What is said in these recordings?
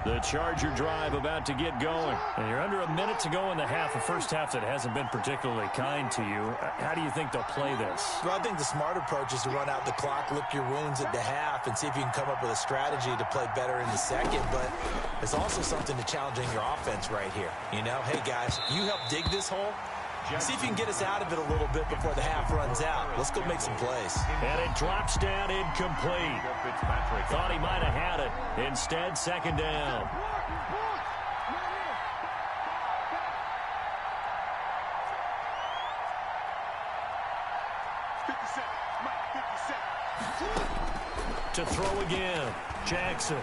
The Charger drive about to get going. And you're under a minute to go in the half. The first half that hasn't been particularly kind to you. How do you think they'll play this? Well, I think the smart approach is to run out the clock, lick your wounds at the half, and see if you can come up with a strategy to play better in the second. But it's also something to challenging your offense right here. You know, hey, guys, you help dig this hole. See if you can get us out of it a little bit before the half runs out. Let's go make some plays. And it drops down incomplete. Thought he might have had it. Instead, second down. To throw again, Jackson.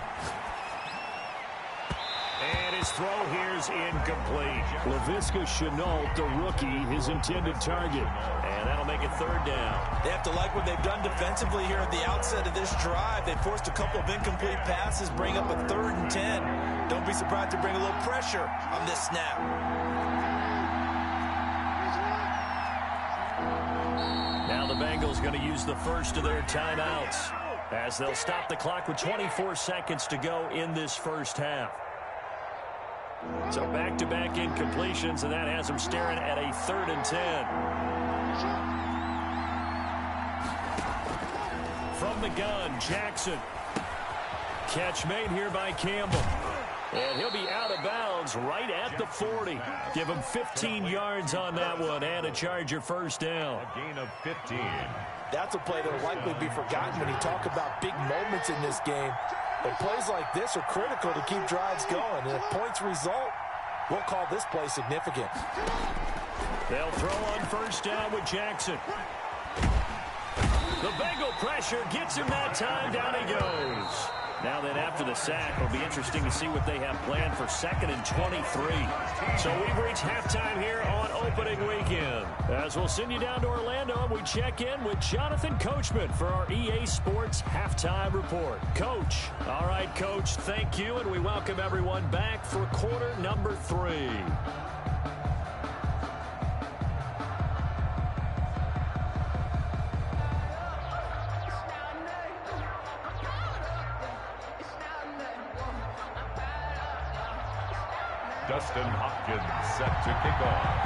And his throw here's incomplete. Laviska Shenault, the rookie, his intended target. And that'll make it third down. They have to like what they've done defensively here at the outset of this drive. They forced a couple of incomplete passes, bring up a 3rd and 10. Don't be surprised to bring a little pressure on this snap. Now the Bengals going to use the first of their timeouts as they'll stop the clock with 24 seconds to go in this first half. So back-to-back incompletions, and that has them staring at a 3rd and 10. From the gun, Jackson. Catch made here by Campbell. And he'll be out of bounds right at the 40. Give him 15 yards on that one and a Charger first down. A gain of 15. That's a play that will likely be forgotten when you talk about big moments in this game. But plays like this are critical to keep drives going. And if points result, we'll call this play significant. They'll throw on first down with Jackson. The Bengal pressure gets him that time. Down he goes. Now then, after the sack, it'll be interesting to see what they have planned for 2nd and 23. So we've reached halftime here on opening weekend. As we'll send you down to Orlando, we check in with Jonathan Coachman for our EA Sports Halftime Report. Coach. All right, Coach, thank you, and we welcome everyone back for quarter number 3. Dustin Hopkins set to kick off.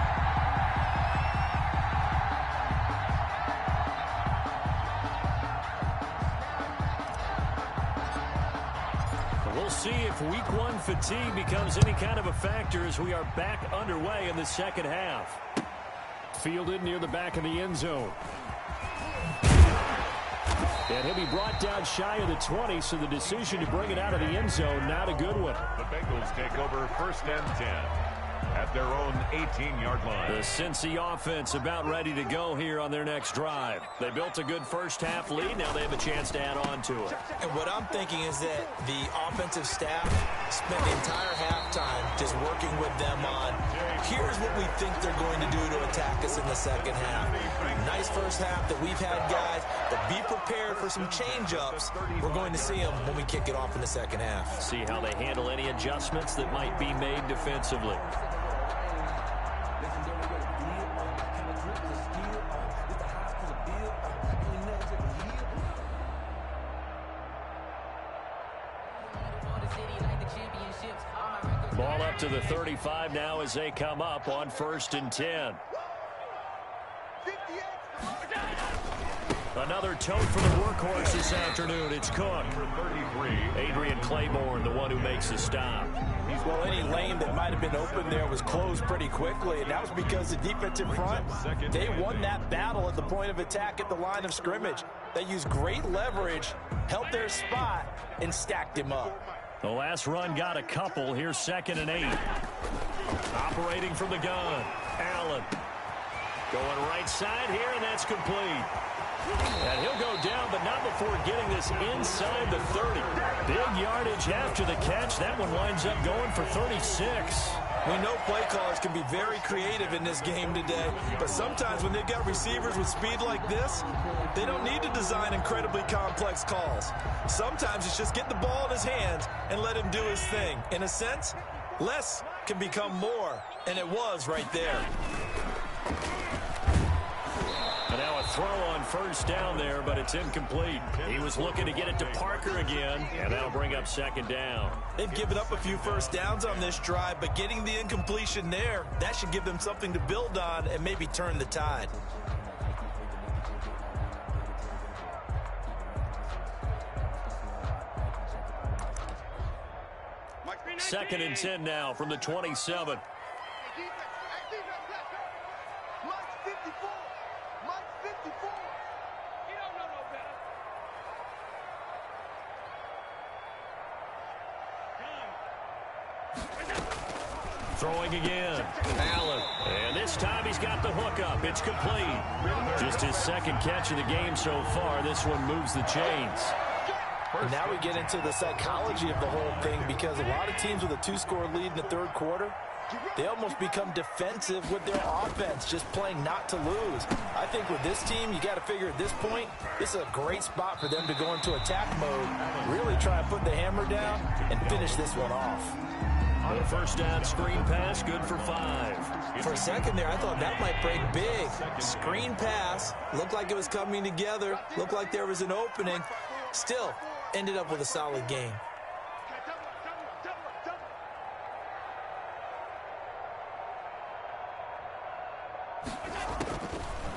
We'll see if week 1 fatigue becomes any kind of a factor as we are back underway in the second half. Fielded near the back of the end zone. And he'll be brought down shy of the 20, so the decision to bring it out of the end zone, not a good one. The Bengals take over 1st and 10 at their own 18-yard line. The Cincy offense about ready to go here on their next drive. They built a good first half lead. Now they have a chance to add on to it. And what I'm thinking is that the offensive staff spent the entire halftime just working with them on, here's what we think they're going to do to attack us in the second half. Nice first half that we've had, guys, but be prepared for some change-ups. We're going to see them when we kick it off in the second half. See how they handle any adjustments that might be made defensively. Ball up to the 35 now as they come up on 1st and 10. Another tote for the workhorse this afternoon. It's Cook. Number 33. Adrian Claiborne, the one who makes the stop. Well, any lane that might have been open there was closed pretty quickly, and that was because the defensive front, they won that battle at the point of attack at the line of scrimmage. They used great leverage, held their spot, and stacked him up. The last run got a couple. Here's 2nd and 8. Operating from the gun. Allen. Going right side here, and that's complete. And he'll go down, but not before getting this inside the 30. Big yardage after the catch. That one winds up going for 36. We know play callers can be very creative in this game today, but sometimes when they've got receivers with speed like this, they don't need to design incredibly complex calls. Sometimes it's just get the ball in his hands and let him do his thing. In a sense, less can become more, and it was right there. And now a throw on first down there, but it's incomplete. He was looking to get it to Parker again, and that'll bring up second down. They've given up a few first downs on this drive, but getting the incompletion there, that should give them something to build on and maybe turn the tide. Second and 10 now from the 27. Throwing again. Allen. And this time he's got the hook up. It's complete. Just his second catch of the game so far. This one moves the chains. And now we get into the psychology of the whole thing, because a lot of teams with a two-score lead in the third quarter, they almost become defensive with their offense, just playing not to lose. I think with this team, you got to figure at this point, this is a great spot for them to go into attack mode, really try and put the hammer down and finish this one off. On a first down screen pass, good for 5. For a second there, I thought that might break big. Screen pass, looked like it was coming together, looked like there was an opening. Still, ended up with a solid game.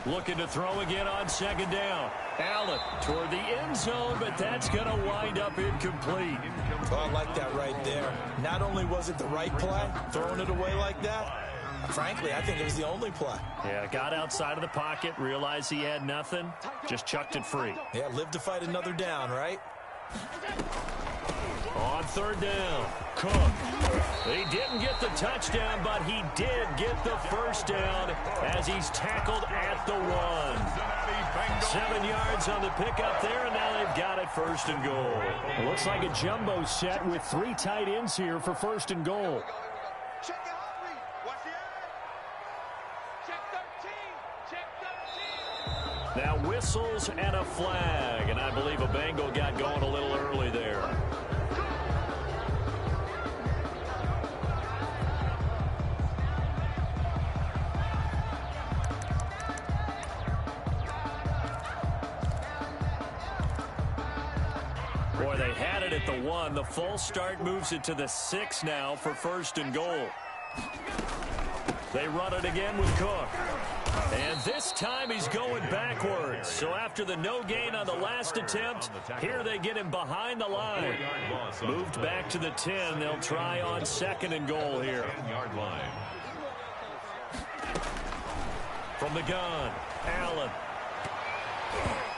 Looking to throw again on second down. Allen toward the end zone, but that's going to wind up incomplete. Oh, I like that right there. Not only was it the right play, throwing it away like that, frankly, I think it was the only play. Yeah, got outside of the pocket, realized he had nothing, just chucked it free. Yeah, live to fight another down, right? On third down, Cook. He didn't get the touchdown, but he did get the first down as he's tackled at the 1. 7 yards on the pickup there, and now they've got it first and goal. It looks like a jumbo set with 3 tight ends here for first and goal. Check your heart rate. Watch the eye. Check 13. Check 13. Now whistles and a flag, and I believe a Bengal got going a little early there. Boy, they had it at the 1. The false start moves it to the 6 now for first and goal. They run it again with Cook. And this time he's going backwards. So after the no gain on the last attempt, here they get him behind the line. Moved back to the 10. They'll try on second and goal here. From the gun, Allen.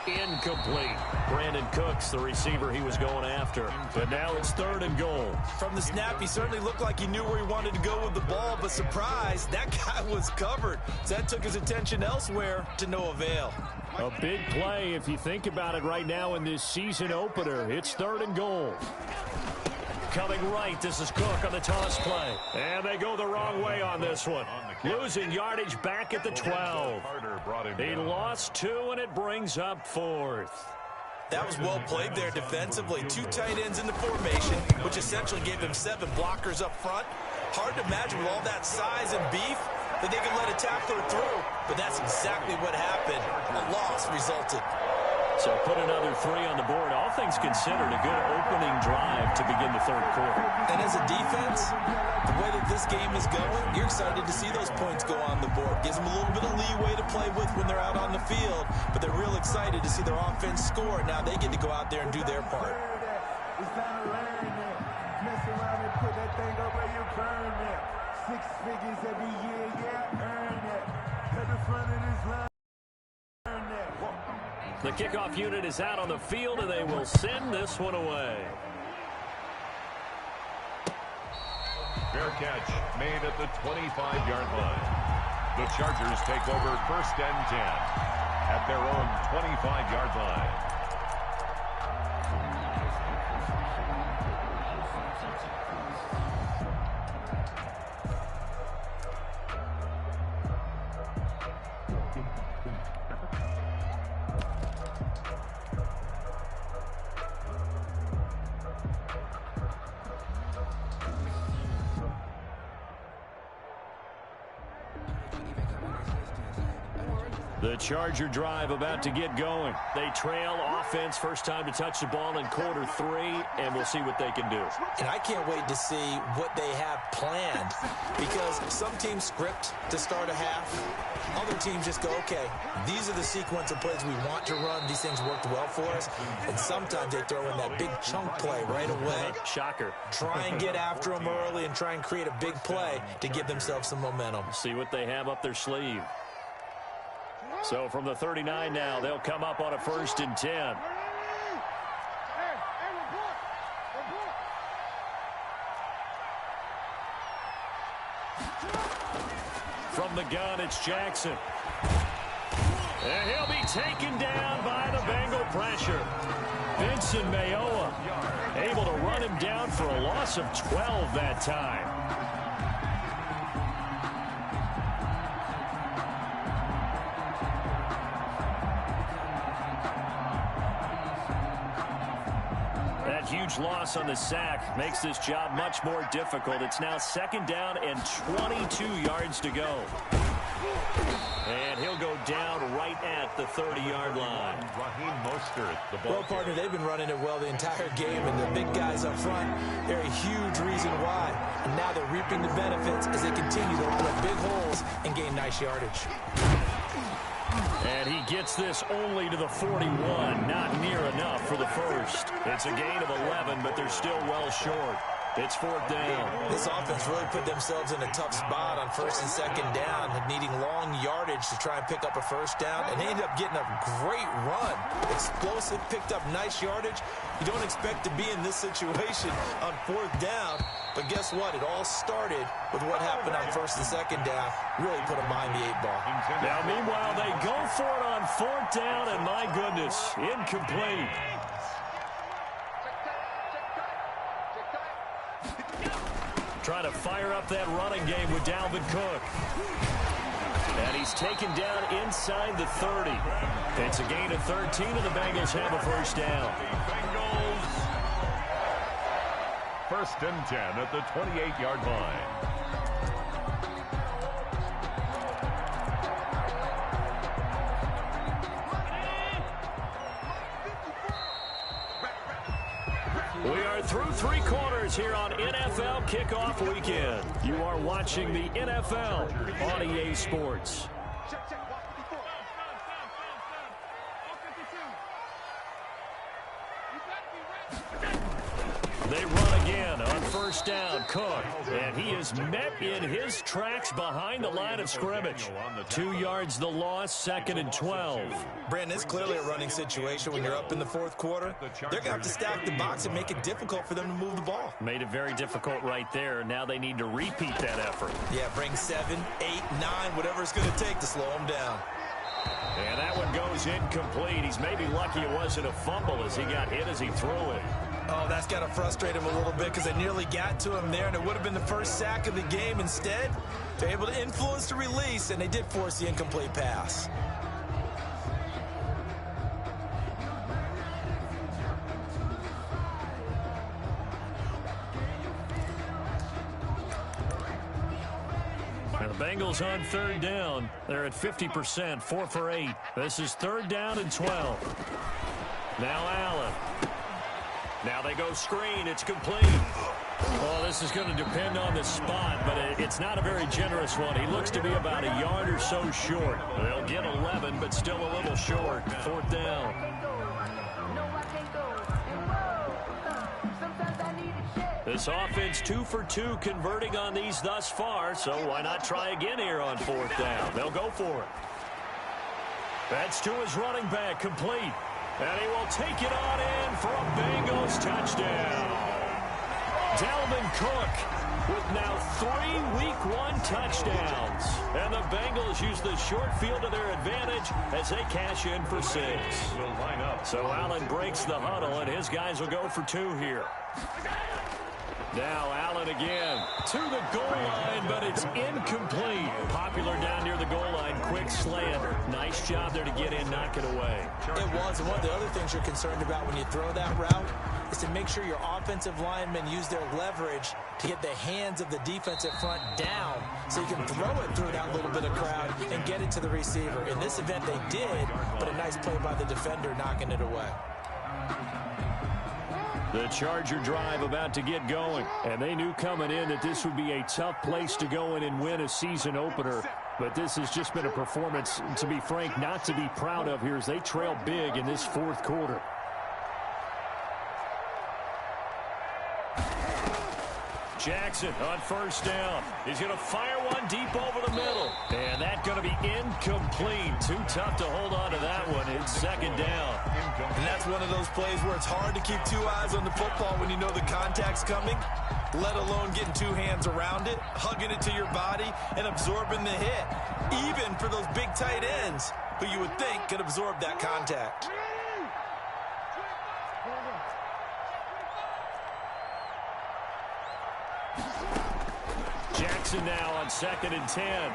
Incomplete. Brandon Cooks, the receiver he was going after. But now it's third and goal. From the snap, he certainly looked like he knew where he wanted to go with the ball, but surprise, that guy was covered. So that took his attention elsewhere to no avail. A big play if you think about it right now in this season opener. It's third and goal. Coming right, this is Cook on the toss play. And they go the wrong way on this one. Losing yardage back at the 12. He lost 2, and it brings up 4th. That was well played there defensively. 2 tight ends in the formation, which essentially gave him 7 blockers up front. Hard to imagine with all that size and beef that they could let a tackler through, but that's exactly what happened. A loss resulted. So put another 3 on the board. All things considered, a good opening drive to begin the third quarter. And as a defense, the way that this game is going, you're excited to see those points go on the board. Gives them a little bit of leeway to play with when they're out on the field, but they're real excited to see their offense score. Now they get to go out there and do their part. It's time to learn that. Mess around and put that thing up where you burn that. 6 figures every year, yeah, earn that. At the front of this line. The kickoff unit is out on the field, and they will send this one away. Fair catch made at the 25-yard line. The Chargers take over first and 10 at their own 25-yard line. The Charger drive about to get going. They trail offense, first time to touch the ball in quarter 3, and we'll see what they can do. And I can't wait to see what they have planned, because some teams script to start a half. Other teams just go, okay, these are the sequence of plays we want to run. These things worked well for us. And sometimes they throw in that big chunk play right away. Shocker. Try and get after them early and try and create a big play to give themselves some momentum. See what they have up their sleeve. So from the 39 now, they'll come up on a 1st and 10. From the gun, it's Jackson. And he'll be taken down by the Bengal pressure. Vincent Mayowa able to run him down for a loss of 12 that time. Huge loss on the sack makes this job much more difficult. It's now 2nd down and 22 yards to go. And he'll go down right at the 30-yard line. Raheem Mostert, the ball. Well, partner, they've been running it well the entire game, and the big guys up front, they're a huge reason why. And now they're reaping the benefits as they continue to open up big holes and gain nice yardage. And he gets this only to the 41. Not near enough for the first. It's a gain of 11, but they're still well short. It's 4th down. This offense really put themselves in a tough spot on 1st and 2nd down, needing long yardage to try and pick up a 1st down, and they ended up getting a great run. Explosive, picked up nice yardage. You don't expect to be in this situation on 4th down, but guess what? It all started with what happened on 1st and 2nd down. Really put them behind the 8 ball. Now, meanwhile, they go for it on 4th down, and my goodness, incomplete. Trying to fire up that running game with Dalvin Cook. And he's taken down inside the 30. It's a gain of 13, and the Bengals have a 1st down. Bengals. 1st and 10 at the 28-yard line. We are through 3 quarters here on NFL Kickoff Weekend. You are watching the NFL on EA Sports. They run again on 1st down. Cook, and he is met in his tracks behind the line of scrimmage. 2 yards the loss, 2nd and 12. Brandon, it's clearly a running situation when you're up in the 4th quarter. They're going to have to stack the box and make it difficult for them to move the ball. Made it very difficult right there. Now they need to repeat that effort. Yeah, bring 7, 8, 9, whatever it's going to take to slow them down. And that one goes incomplete. He's maybe lucky it wasn't a fumble as he got hit as he threw it. Oh, that's got to frustrate him a little bit because they nearly got to him there, and it would have been the first sack of the game. Instead, they're able to influence the release, and they did force the incomplete pass. And the Bengals on 3rd down. They're at 50%, 4 for 8. This is 3rd down and 12. Now Allen. Now they go screen. It's complete. Well, this is going to depend on the spot, but it's not a very generous one. He looks to be about a yard or so short. They'll get 11, but still a little short. 4th down. This offense 2 for 2 converting on these thus far, so why not try again here on 4th down? They'll go for it. That's to his running back, complete. And he will take it on in for a Bengals touchdown. Dalvin Cook with now 3 Week 1 touchdowns. And the Bengals use the short field to their advantage as they cash in for 6. So Allen breaks the huddle, and his guys will go for 2 here. Now Allen again to the goal line, but it's incomplete. Popular down near the goal line. Quick slant. Nice job there to get in, knock it away. It was. And one of the other things you're concerned about when you throw that route is to make sure your offensive linemen use their leverage to get the hands of the defensive front down so you can throw it through that little bit of crowd and get it to the receiver. In this event, they did, but a nice play by the defender knocking it away. The Charger drive about to get going. And they knew coming in that this would be a tough place to go in and win a season opener. But this has just been a performance, to be frank, not to be proud of here as they trail big in this fourth quarter. Jackson on first down. He's going to fire one deep over the middle. And that's going to be incomplete. Too tough to hold on to that one. It's second down. And that's one of those plays where it's hard to keep two eyes on the football when you know the contact's coming, let alone getting two hands around it, hugging it to your body, and absorbing the hit. Even for those big tight ends who you would think could absorb that contact. Jackson now on 2nd and 10.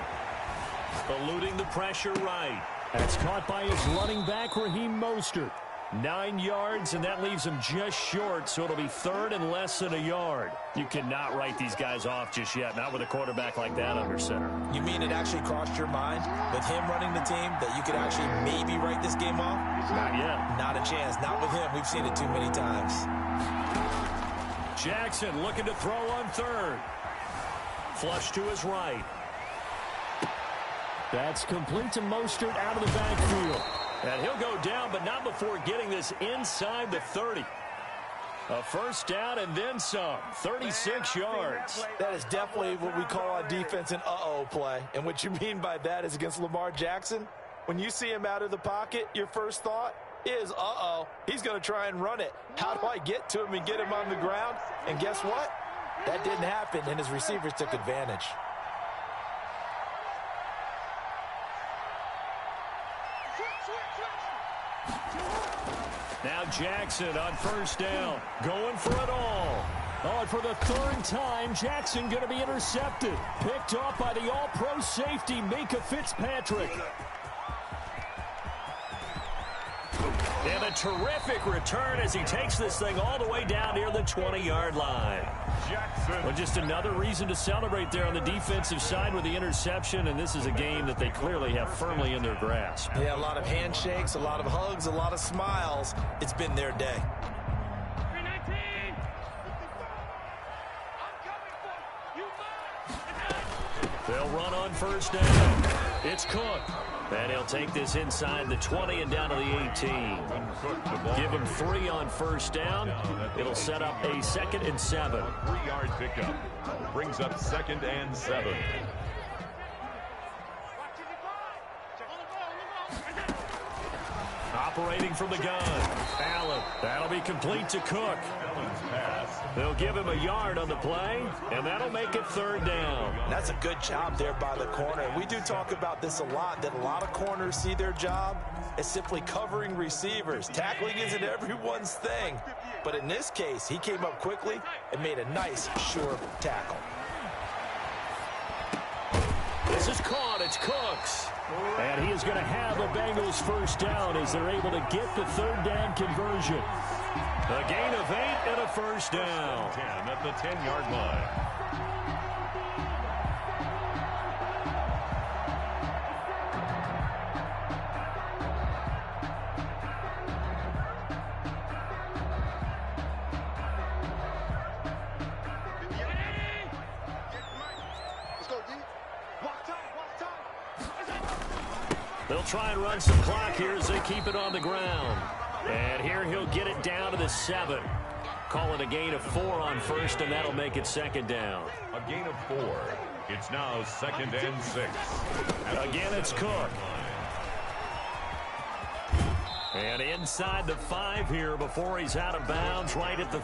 Eluding the pressure right. That's caught by his running back, Raheem Mostert. 9 yards, and that leaves him just short, so it'll be third and less than a yard. You cannot write these guys off just yet, not with a quarterback like that under center. You mean it actually crossed your mind with him running the team that you could actually maybe write this game off? Not yet. Not a chance. Not with him. We've seen it too many times. Jackson looking to throw on third. Flush to his right. That's complete to Mostert out of the backfield. And he'll go down, but not before getting this inside the 30. A first down and then some. 36 yards. That is definitely what we call on defense an uh-oh play. And what you mean by that is against Lamar Jackson, when you see him out of the pocket, your first thought is, uh-oh, he's going to try and run it. How do I get to him and get him on the ground? And guess what? That didn't happen, and his receivers took advantage. Now Jackson on first down, going for it all. Oh, and for the third time, Jackson going to be intercepted. Picked off by the all-pro safety, Minkah Fitzpatrick. And a terrific return as he takes this thing all the way down near the 20-yard line. Jackson. Well, just another reason to celebrate there on the defensive side with the interception, and this is a game that they clearly have firmly in their grasp. Yeah, a lot of handshakes, a lot of hugs, a lot of smiles. It's been their day. They'll run on first down. It's Cook. And he'll take this inside the 20 and down to the 18. Give him 3 on first down. It'll set up a 2nd and 7. 3-yard pickup. Brings up 2nd and 7. Operating from the gun. Allen. That'll be complete to Cook. They'll give him a yard on the play, and that'll make it 3rd down. That's a good job there by the corner. We do talk about this a lot, that a lot of corners see their job as simply covering receivers. Tackling isn't everyone's thing. But in this case, he came up quickly and made a nice, sure tackle. This is caught. It's Cooks. And he is going to have a Bengals first down as they're able to get the 3rd down conversion. A gain of 8 and a first down. 10 at the 10-yard line. They'll try and run some clock here as they keep it on the ground. And here he'll get it down to the 7. Call it a gain of 4 on first, and that'll make it 2nd down. A gain of 4. It's now 2nd and 6. Again, it's Cook. And inside the 5 here before he's out of bounds right at the